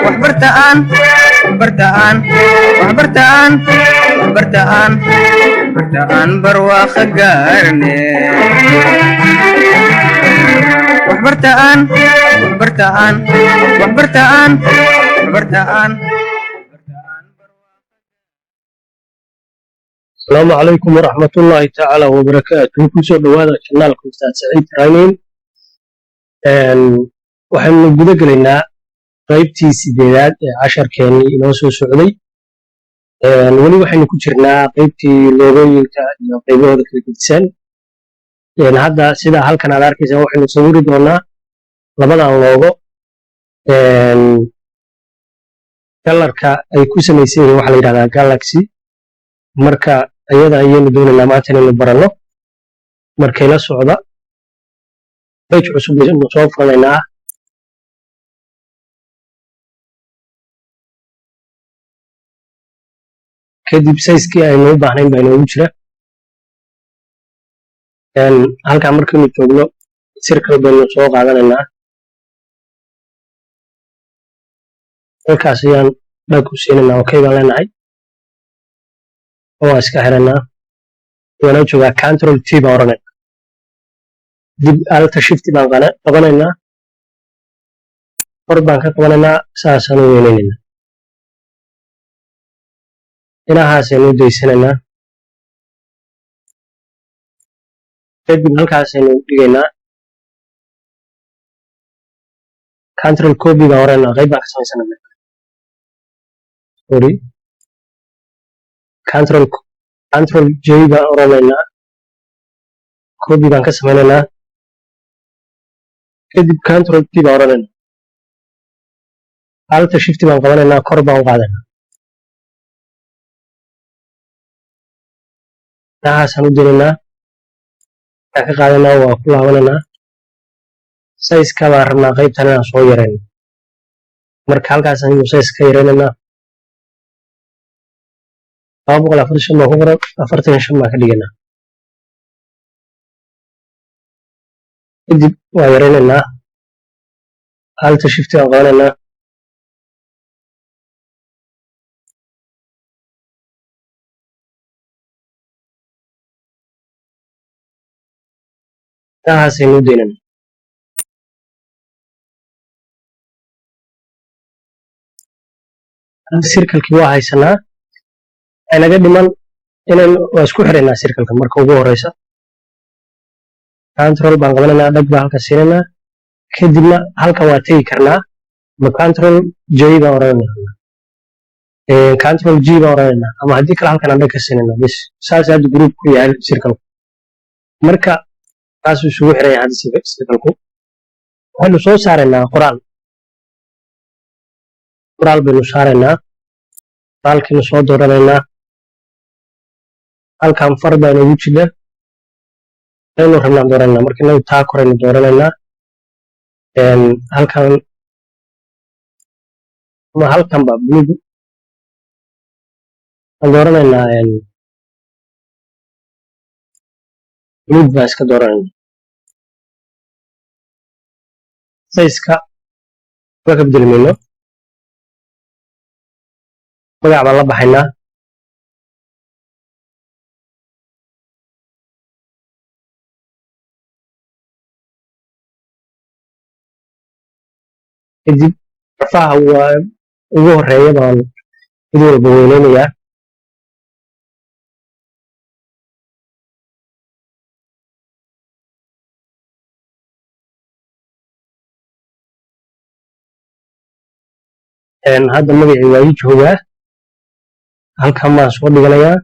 waxbartaan waxbartaan waxbartaan waxbartaan waxbartaan barwaaqo gaarne waxbartaan waxbartaan waxbartaan waxbartaan. السلام عليكم ورحمة الله تعالى وبركاته. كسر دوادا شنالكم أستاذ سعيد رانين. waxaynu guda gelaynaa qaybtii sideedaad ee casharkeenii inoo soo socday. weli waxaynu ku jirnaa qaybtii loogooyinka iyo qaybahooda kala gedisan. hadda sida halkan aad arkaysaa waxaynu sawiri doonaa labadan loogo. kalarka ay ku samaysan yihiin waxaa la yidhahdaa galaxy. marka ayada ayaynu doonaynaa maanta inaynu baranno. markay la socda page cusub ayaynu soo furanaynaa. kadib sayskii aynu u baahnayn baa inoogu jira. halkaa markaynu joogno circle baynu soo qaadanaynaa. halkaas ayaan dhag ku siinaynaa okay baan leenahay. waa iska xiranaa. waana joogaa control T baan oranaynaa. dib alta shift baan qabanaynaa. kor baan ka qabanaynaa. saasaan u weynaynaa. dhinacaasaynu u daysanaynaa. kadib halkaasaynu dhigaynaa. control copy baan oranaynaa. qayb baan ka samaysanaynaa. sorry. control J baan oranaynaa. copy baan ka samaynaynaa. kadib control T baan oranaynaa. alta shift baan qabanaynaa. kor baan u qaadaynaa. dhinacaasaan u diraynaa. ka qaadaynaa. waa ku laabanaynaa. sayska baan rabnaa qaybtan inaan soo yarayno. marka halkaasaan sayska ka yaraynaynaa. 245 baan ku qoran. 45 baan ka dhigaynaa. kadib waa yaraynaynaa. alta shift baan qabanaynaa. dhinacaasaynu u daynaynaa. circlekii waa haysanaa. aynaga dhiman inaynu waa isku xiraynaa circleka marka ugu horeysa. control baan qabanaynaa. dhag baan halka siinaynaa. kadibna halkan waa tegi karnaa. ama control J baan oranaynaa. control G baan oranaynaa. ama haddii kale halkan aan dhag ka siinaynaa. bis saas hadda group ku yahay circleku. marka kaasuu isugu xiran yahay hadda circleku. waxaynu soo saaraynaa qoraal. qoraal baynu saaraynaa. qoraalkiinu soo dooranaynaa. halkan far baa inoogu jira. aynu rabnaan dooranayna. marka inagu taa koraynu dooranaynaa. halkan ama halkan baa blue aan dooranaynaa. blue baa iska dooranayna. sayska waa ka bedeli mayno. magac baan la baxaynaa. kadib rafaha waa ugu horeeya baan mid walba weyneynayaa. hadda magacii waa ii joogaa. halkan baan soo dhiganayaa.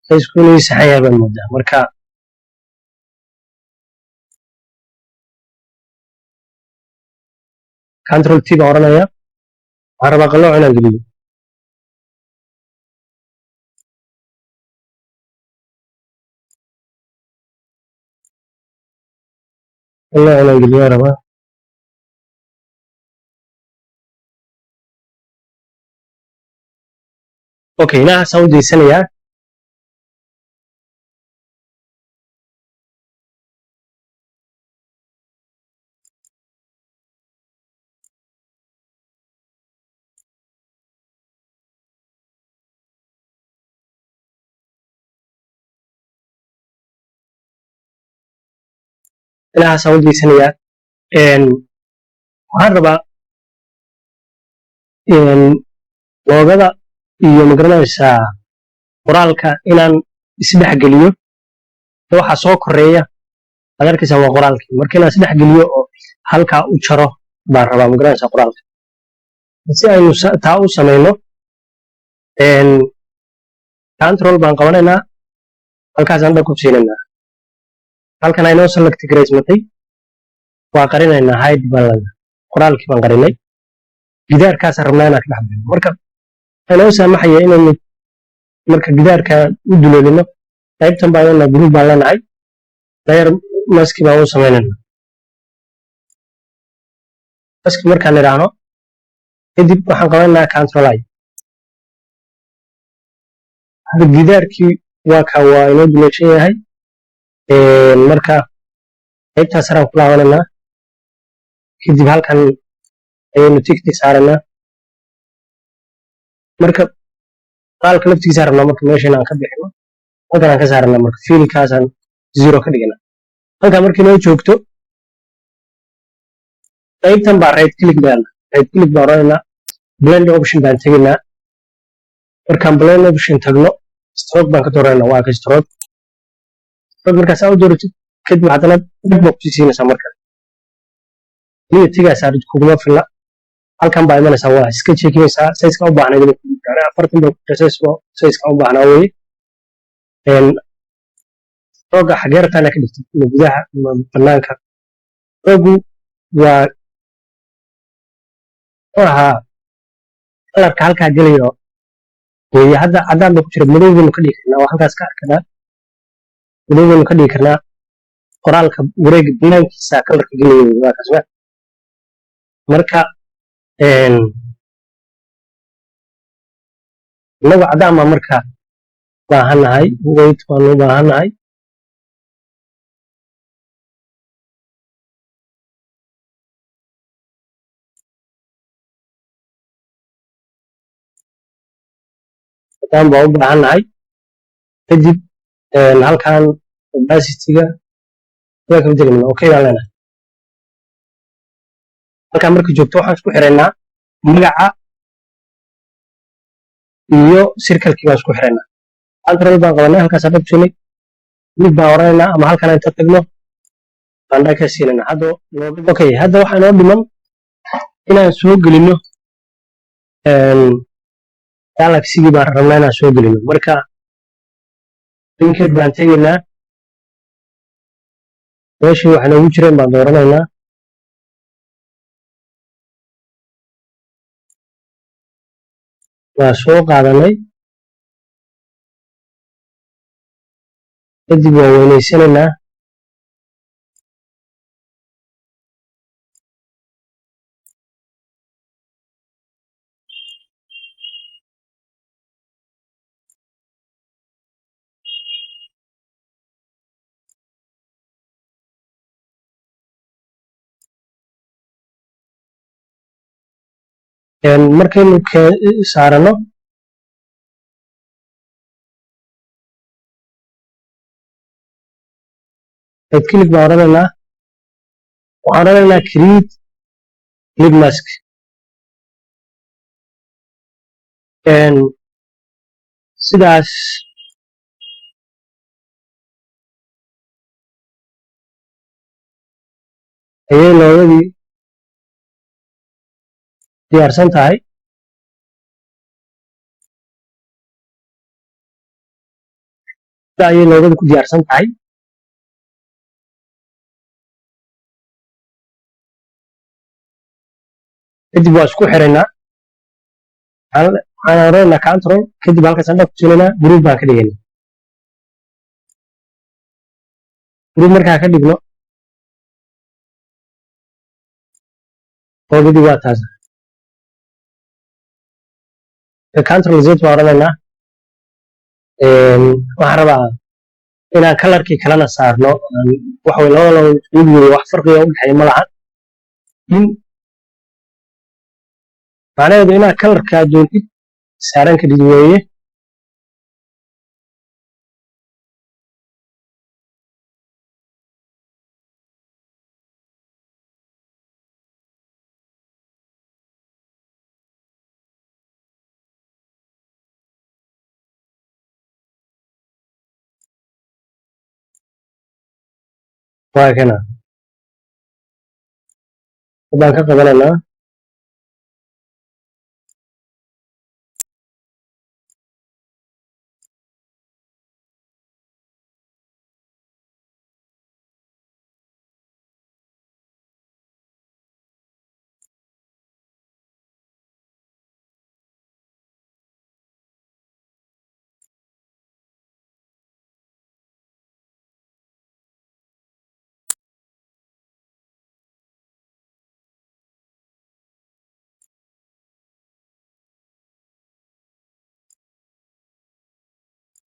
saysku inuu ii saxan yahay baan moodaa. marka control T baan oranayaa. waxaan rabaa qalooc inaan geliyo. qalooc inaan geliyo rabaa. okay inahaasaan u daysanayaa. ilahaasaan u geysanayaa. Waxaan rabaa loogada iyo magaranaysaa qoraalka inaan isdhexgeliyo. Waxa soo koreeya aad arkaysaa waa qoraalkii, marka inaan isdhexgeliyo oo halkaa u jaro baan rabaa magaranaysaa qoraalka. Si aynu taa u samayno, control baan qabanaynaa, halkaasaan dhag ku siinaynaa. halkan aynoo select garaysmatay waa qarinaynaa, hide baan qoraalkii baan qarinay. gidaarkaasaan rabnaa inaan ka dhex baxno, marka aynoo saamaxaya inaynu marka gidaarka u duleelino. qaybtan baan leenahay group baan leenahay, layer maski baan u samaynayna. maski markaan idhaahno kadib waxaan qabanaynaa control I. hadda gidaarkii waa inoo duleeshan yahay. marka qaybtaas saraan ku laabanaynaa, kadib halkan ayaynu tigti saaraynaa. marka qoraalka laftigiisa rabnaa marka meesha inaan ka bixino, halkan aan ka saarana, marka fiilkaasaan 0 ka dhigana. halkan markii noo joogto qaybtan baa right click baan odhanaynaa, blend option baan tegaynaa. markaan blend option tagno stroke baan ka dooranayna, waa ka stroke markaas aad u dooratid kadib haddana dib baa kusii siinaysaa. marka niyadtigaasaa kuguma filla, halkan baa imanaysaa, waa iska jeekinaysaa sayska u baahnayd 40 sayska u baahnaa weye. rooga xagee rabtaan ka dhigtid, gudaha banaanka. roogu waa ahaa kalarka halkaa gelayo weye. hadda caddaan baa ku jira, madowgaynu ka dhigi karnaa, waa halkaas ka arkanaa, madowgaynu ka dhigi karnaa. qoraalka wareega banaankiisa kalarka gelayo waa kaasna. marka inagu caddaan baa marka baahannahay, weight baanu u baahannahay. caddaan baa u baahannahay. kadib halkan opacity-ga waa ka bedelayna, okay baan leenahay. halkan markii joogto waxaan isku xiraynaa magaca iyo circle-kii baan isku xiraynaa. control baan qabanay, halkaasaan dhab siinay, mid baan oranaynaa, ama halkan inta tagno baan dhag ka siinaynaa. okay, hadda waxaa inoo dhiman inaan soo gelino galaxy-gii baan rabnaa inaan soo gelino. marka linked baan tegaynaa, meeshii wax noogu jireen baan dooranaynaa. waa soo qaadanay, kadib waan weynaysanaynaa. markaynu saarano right click baan odhanaynaa, waxaan odhanaynaa create lid mask. sidaas ayay loodadii diyaarsan tahay. sida ayay loodadu ku diyaarsan tahay. kadib waa isku xiraynaa, waxaan odhanaynaa control, kadib halkaasaan dhag ku siinaynaa, group baan ka dhigaynaa. group markaa ka dhigno loodadii waa taas. control z baan odhanaynaa, waxaan rabaa inaan kalarkii kalena saarno. waxa labada mid weye, wax farqiga u dhexeeya ma laha. macnaheedu inaad kalarkaa doontid saaran kadib weeye. waa kana baan ka qabananaa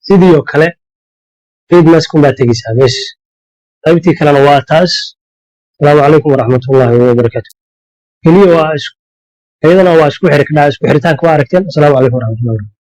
sidii oo kale feed mask baa tegaysaa bes qaybtii kalena waa taas asalaamu calaykum waraxmatullaahi wabarakaatu keliya waa iyadana waa isku xiri kadhaa isku xiritaanka waa aragteen asalaamu calaykum waraxmatullahi